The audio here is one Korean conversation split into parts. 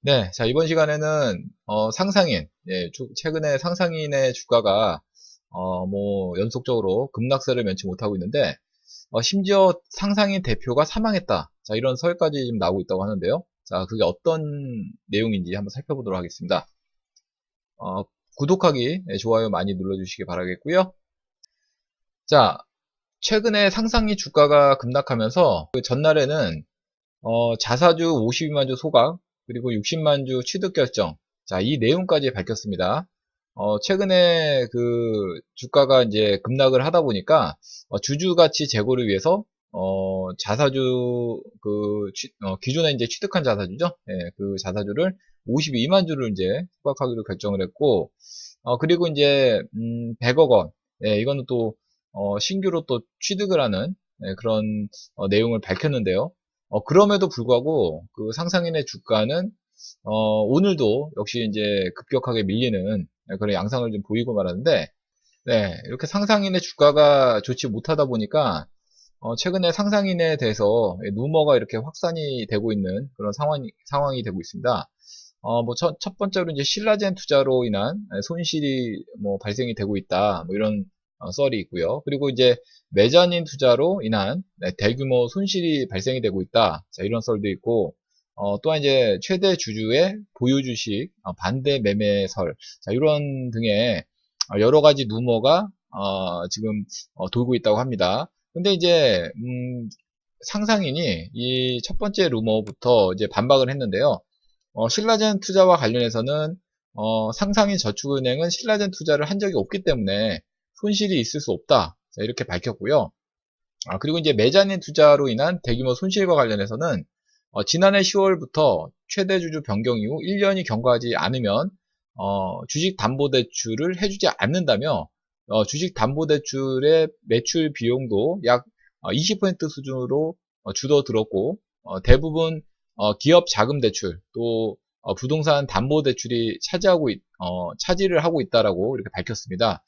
네, 자, 이번 시간에는, 상상인, 예, 최근에 상상인의 주가가, 연속적으로 급락세를 면치 못하고 있는데, 심지어 상상인 대표가 사망했다. 자, 이런 설까지 지금 나오고 있다고 하는데요. 자, 그게 어떤 내용인지 한번 살펴보도록 하겠습니다. 어, 구독하기, 예, 좋아요 많이 눌러주시기 바라겠고요. 자, 최근에 상상인 주가가 급락하면서, 그 전날에는 자사주 52만 주 소각, 그리고 60만 주 취득 결정. 자, 이 내용까지 밝혔습니다. 최근에 그 주가가 이제 급락을 하다 보니까 주주 가치 제고를 위해서 자사주 기존에 이제 취득한 자사주죠. 예, 그 자사주를 52만 주를 이제 소각하기로 결정을 했고, 그리고 이제 100억 원. 예, 이거는 또 신규로 또 취득을 하는, 예, 그런 내용을 밝혔는데요. 그럼에도 불구하고 그 상상인의 주가는 오늘도 역시 이제 급격하게 밀리는, 예, 그런 양상을 좀 보이고 말하는데, 네, 이렇게 상상인의 주가가 좋지 못하다 보니까 최근에 상상인에 대해서 루머가 이렇게 확산이 되고 있는 그런 상황이 되고 있습니다. 첫 번째로 이제 신라젠 투자로 인한 손실이 발생이 되고 있다. 뭐 이런 썰이 있고요. 그리고 이제 메자닌 투자로 인한, 네, 대규모 손실이 발생이 되고 있다. 자, 이런 썰도 있고, 또한 이제 최대 주주의 보유 주식 반대 매매 설. 자, 이런 등의 여러 가지 루머가 지금 돌고 있다고 합니다. 근데 이제 상상인이 이 첫 번째 루머부터 이제 반박을 했는데요. 신라젠 투자와 관련해서는 상상인 저축은행은 신라젠 투자를 한 적이 없기 때문에 손실이 있을 수 없다. 자, 이렇게 밝혔고요. 그리고 이제 메자닌 투자로 인한 대규모 손실과 관련해서는 지난해 10월부터 최대 주주 변경 이후 1년이 경과하지 않으면 주식담보대출을 해주지 않는다며, 주식담보대출의 매출 비용도 약 20% 수준으로 줄어들었고, 대부분 기업 자금 대출 또 부동산 담보 대출이 차지를 하고 있다라고 이렇게 밝혔습니다.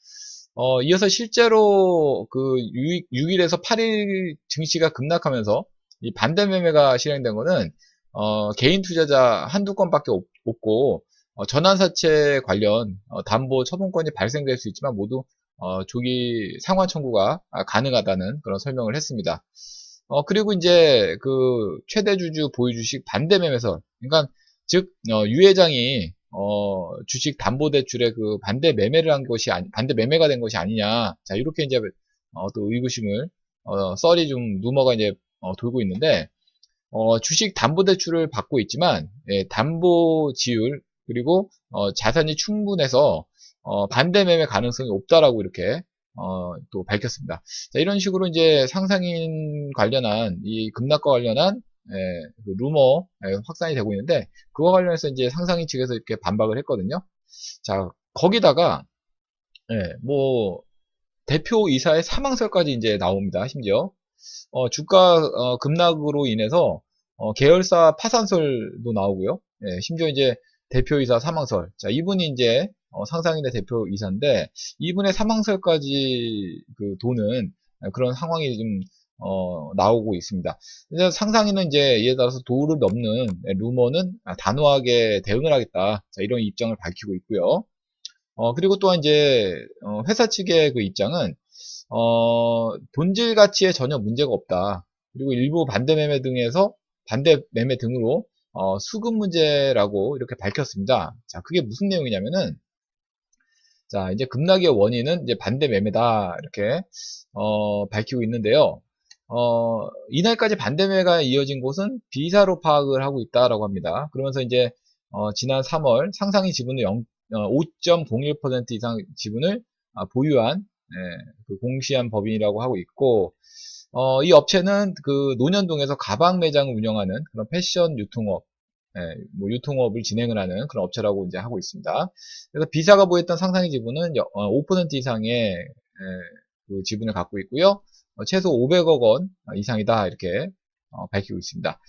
이어서 실제로 그 6일에서 8일 증시가 급락하면서 이 반대 매매가 실행된 거는 개인 투자자 한두 건밖에 없고, 전환사채 관련 담보 처분권이 발생될 수 있지만 모두 조기 상환 청구가 가능하다는 그런 설명을 했습니다. 그리고 이제 그 최대 주주 보유 주식 반대 매매설, 그러니까 즉 유 회장이 주식 담보 대출에 그 반대 매매가 된 것이 아니냐. 자, 이렇게 이제 또 의구심을, 썰이 좀 루머가 이제 돌고 있는데, 주식 담보 대출을 받고 있지만, 예, 담보 지율 그리고 자산이 충분해서 반대 매매 가능성이 없다라고 이렇게 또 밝혔습니다. 자, 이런 식으로 이제 상상인 관련한 이 급락과 관련한, 예, 그 루머, 예, 확산이 되고 있는데, 그와 관련해서 이제 상상인 측에서 이렇게 반박을 했거든요. 자, 거기다가, 예, 대표이사의 사망설까지 이제 나옵니다. 심지어 주가 급락으로 인해서 계열사 파산설도 나오고요. 예, 심지어 이제 대표이사 사망설. 자, 이분이 이제 상상인의 대표이사인데, 이분의 사망설까지 그 도는 그런 상황이 좀 나오고 있습니다. 그래서 상상인은 이제 이에 따라서 도를 넘는 루머는 단호하게 대응을 하겠다. 자, 이런 입장을 밝히고 있고요. 그리고 또한 이제 회사 측의 그 입장은 본질 가치에 전혀 문제가 없다. 그리고 일부 반대 매매 등으로 수급 문제라고 이렇게 밝혔습니다. 자, 그게 무슨 내용이냐면은, 자, 이제 급락의 원인은 이제 반대 매매다 이렇게 밝히고 있는데요. 이날까지 반대 매매가 이어진 곳은 비사로 파악을 하고 있다라고 합니다. 그러면서 이제 지난 3월 상상이 지분을 5.01% 이상 지분을 보유한, 예, 그 공시한 법인이라고 하고 있고, 이 업체는 그 논현동에서 가방 매장을 운영하는 그런 패션 유통업, 예, 유통업을 진행을 하는 그런 업체라고 이제 하고 있습니다. 그래서 비사가 보였던 상상의 지분은 5% 이상의, 그 지분을 갖고 있고요. 최소 500억 원 이상이다 이렇게 밝히고 있습니다.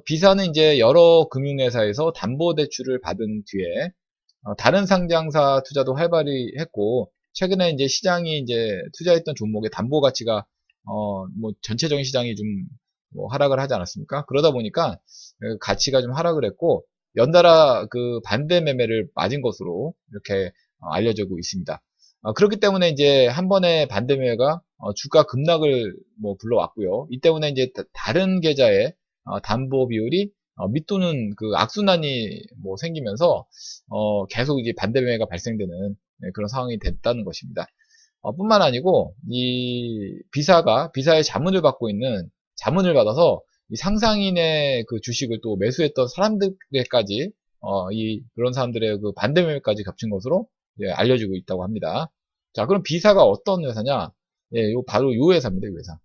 비사는 이제 여러 금융회사에서 담보대출을 받은 뒤에 다른 상장사 투자도 활발히 했고, 최근에 이제 시장이 이제 투자했던 종목의 담보 가치가 전체적인 시장이 좀 하락을 하지 않았습니까? 그러다 보니까 가치가 좀 하락을 했고, 연달아 그 반대 매매를 맞은 것으로 이렇게 알려지고 있습니다. 그렇기 때문에 이제 한 번에 반대 매매가 주가 급락을 뭐 불러왔고요. 이 때문에 이제 다른 계좌의 담보 비율이 밑도는 그 악순환이 뭐 생기면서 계속 이제 반대 매매가 발생되는 그런 상황이 됐다는 것입니다. 뿐만 아니고 이 비사의 자문을 받고 있는 자문을 받아서 이 상상인의 그 주식을 또 매수했던 사람들에까지 이 그런 사람들의 그 반대 매매까지 겹친 것으로 알려지고 있다고 합니다. 자, 그럼 비사가 어떤 회사냐? 예, 요 바로 요 회사입니다. 요 회사.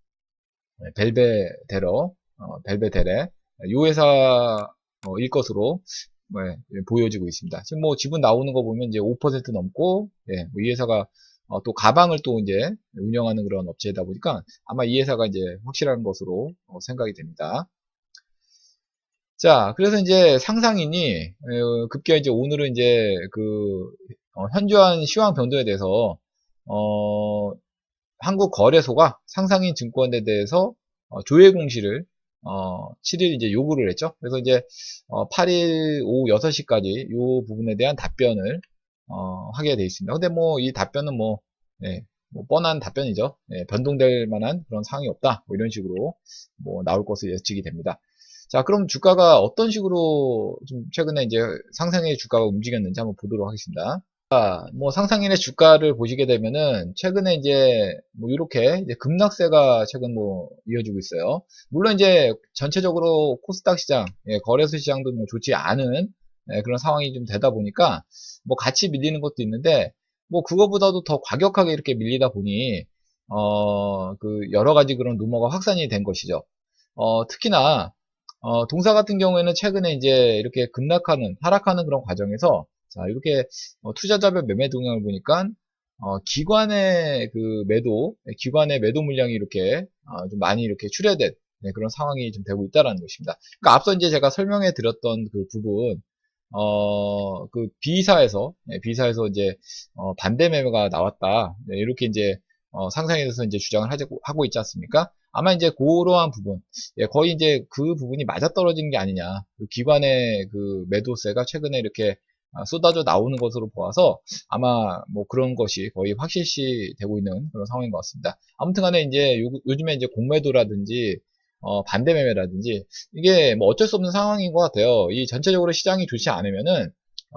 벨베데레. 요 회사일 것으로 보여지고 있습니다. 지금 뭐 지분 나오는 거 보면 이제 5% 넘고, 뭐이 회사가 또 가방을 또 이제 운영하는 그런 업체이다 보니까 아마 이 회사가 이제 확실한 것으로 생각이 됩니다. 자, 그래서 이제 상상인이 급기야 이제 오늘은 이제 그 현저한 시황 변동에 대해서 한국거래소가 상상인 증권에 대해서 조회 공시를 7일 이제 요구를 했죠. 그래서 이제 8일 오후 6시까지 이 부분에 대한 답변을 하게 돼 있습니다. 근데 뭐 이 답변은 뭐 뻔한 답변이죠. 변동될 만한 그런 사항이 없다. 뭐 이런 식으로 뭐 나올 것으로 예측이 됩니다. 자, 그럼 주가가 어떤 식으로 좀 최근에 이제 상상의 주가가 움직였는지 한번 보도록 하겠습니다. 뭐 상상인의 주가를 보시게 되면은 최근에 이제 뭐 이렇게 이제 급락세가 최근 뭐 이어지고 있어요. 물론 이제 전체적으로 코스닥 시장, 거래소 시장도 뭐 좋지 않은 그런 상황이 좀 되다 보니까 뭐 같이 밀리는 것도 있는데 뭐 그거보다도 더 과격하게 이렇게 밀리다 보니 그 여러 가지 그런 루머가 확산이 된 것이죠. 특히나 동사 같은 경우에는 최근에 이제 이렇게 하락하는 그런 과정에서 자, 이렇게 투자자별 매매 동향을 보니까 기관의 매도 물량이 이렇게 좀 많이 이렇게 출회된 그런 상황이 좀 되고 있다라는 것입니다. 그러니까 앞서 이제 제가 설명해 드렸던 그 부분, 그 B사에서 이제 반대 매매가 나왔다. 이렇게 이제 상상해서 이제 주장을 하고 있지 않습니까? 아마 이제 그러한 부분, 거의 이제 그 부분이 맞아떨어진 게 아니냐. 그 기관의 그 매도세가 최근에 이렇게 쏟아져 나오는 것으로 보아서 아마 뭐 그런 것이 거의 확실시 되고 있는 그런 상황인 것 같습니다. 아무튼 간에 이제 요즘에 이제 공매도라든지 반대 매매라든지 이게 뭐 어쩔 수 없는 상황인 것 같아요. 이 전체적으로 시장이 좋지 않으면은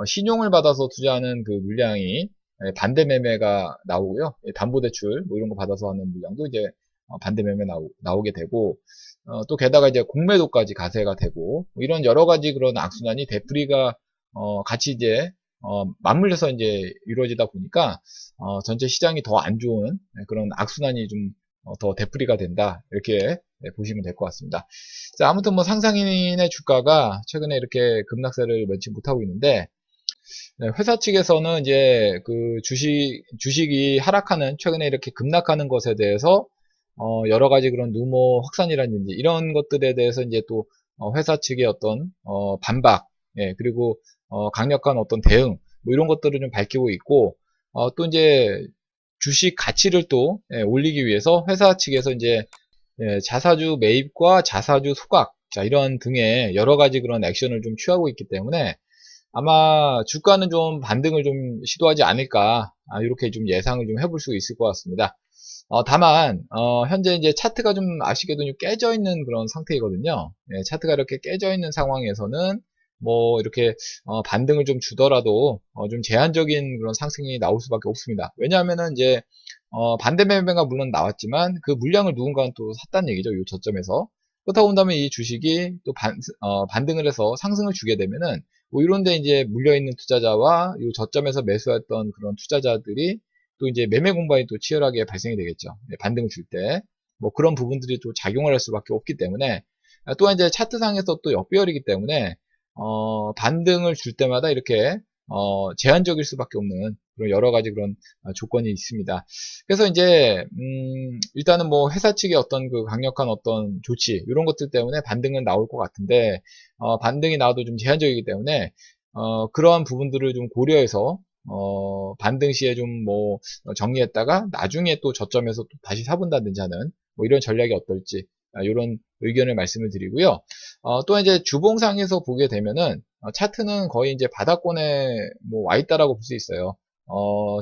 신용을 받아서 투자하는 그 물량이 반대 매매가 나오고요. 담보대출 뭐 이런 거 받아서 하는 물량도 이제 반대 매매 나오게 되고 또 게다가 이제 공매도까지 가세가 되고 뭐 이런 여러 가지 그런 악순환이 되풀이가 같이 이제 맞물려서 이제 이루어지다 보니까 전체 시장이 더 안 좋은 그런 악순환이 좀 더 되풀이가 된다 이렇게 보시면 될 것 같습니다. 자, 아무튼 뭐 상상인의 주가가 최근에 이렇게 급락세를 면치 못하고 있는데 회사 측에서는 이제 그 주식이 하락하는 최근에 이렇게 급락하는 것에 대해서 여러 가지 그런 루머 확산이라든지 이런 것들에 대해서 이제 또 회사 측의 어떤 반박, 그리고 강력한 어떤 대응 뭐 이런 것들을 좀 밝히고 있고 또 이제 주식 가치를 또 올리기 위해서 회사 측에서 이제 자사주 매입과 자사주 소각 자 이런 등의 여러 가지 그런 액션을 좀 취하고 있기 때문에 아마 주가는 좀 반등을 좀 시도하지 않을까 이렇게 좀 예상을 좀 해볼 수 있을 것 같습니다. 다만 현재 이제 차트가 좀 아쉽게도 좀 깨져 있는 그런 상태이거든요. 차트가 이렇게 깨져 있는 상황에서는 뭐 이렇게 반등을 좀 주더라도 좀 제한적인 그런 상승이 나올 수밖에 없습니다. 왜냐하면은 이제 반대 매매가 물론 나왔지만 그 물량을 누군가는 또 샀다는 얘기죠. 이 저점에서. 그렇다고 본다면 이 주식이 또 반등을 해서 상승을 주게 되면은 뭐 이런데 이제 물려있는 투자자와 이 저점에서 매수했던 그런 투자자들이 또 이제 매매 공방이 또 치열하게 발생이 되겠죠. 반등을 줄 때. 뭐 그런 부분들이 또 작용을 할 수밖에 없기 때문에 또한 이제 차트상에서 또 역배열이기 때문에 반등을 줄 때마다 이렇게 제한적일 수밖에 없는 그런 여러 가지 그런 조건이 있습니다. 그래서 이제 일단은 뭐 회사 측의 어떤 그 강력한 어떤 조치 이런 것들 때문에 반등은 나올 것 같은데 반등이 나와도 좀 제한적이기 때문에 그러한 부분들을 좀 고려해서 반등 시에 좀 뭐 정리했다가 나중에 또 저점에서 또 다시 사본다든지 하는 뭐 이런 전략이 어떨지 이런 의견을 말씀을 드리고요. 또 이제 주봉상에서 보게 되면은 차트는 거의 이제 바닥권에 뭐 와 있다라고 볼 수 있어요.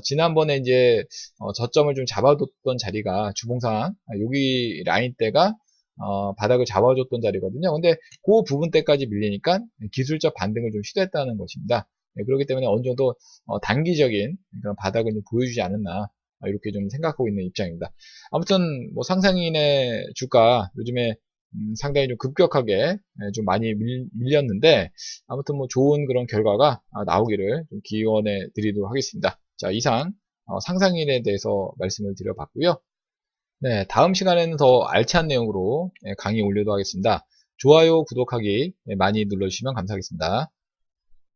지난번에 이제 저점을 좀 잡아뒀던 자리가 주봉상 여기 라인대가 바닥을 잡아줬던 자리거든요. 근데 그 부분대까지 밀리니까 기술적 반등을 좀 시도했다는 것입니다. 네, 그렇기 때문에 어느 정도 단기적인 그런 바닥을 좀 보여주지 않았나 이렇게 좀 생각하고 있는 입장입니다. 아무튼 뭐 상상인의 주가 요즘에 상당히 좀 급격하게 좀 많이 밀렸는데 아무튼 뭐 좋은 그런 결과가 나오기를 좀 기원해 드리도록 하겠습니다. 자, 이상 상상인에 대해서 말씀을 드려봤고요. 네, 다음 시간에는 더 알찬 내용으로 강의 올리도록 하겠습니다. 좋아요, 구독하기 많이 눌러주시면 감사하겠습니다.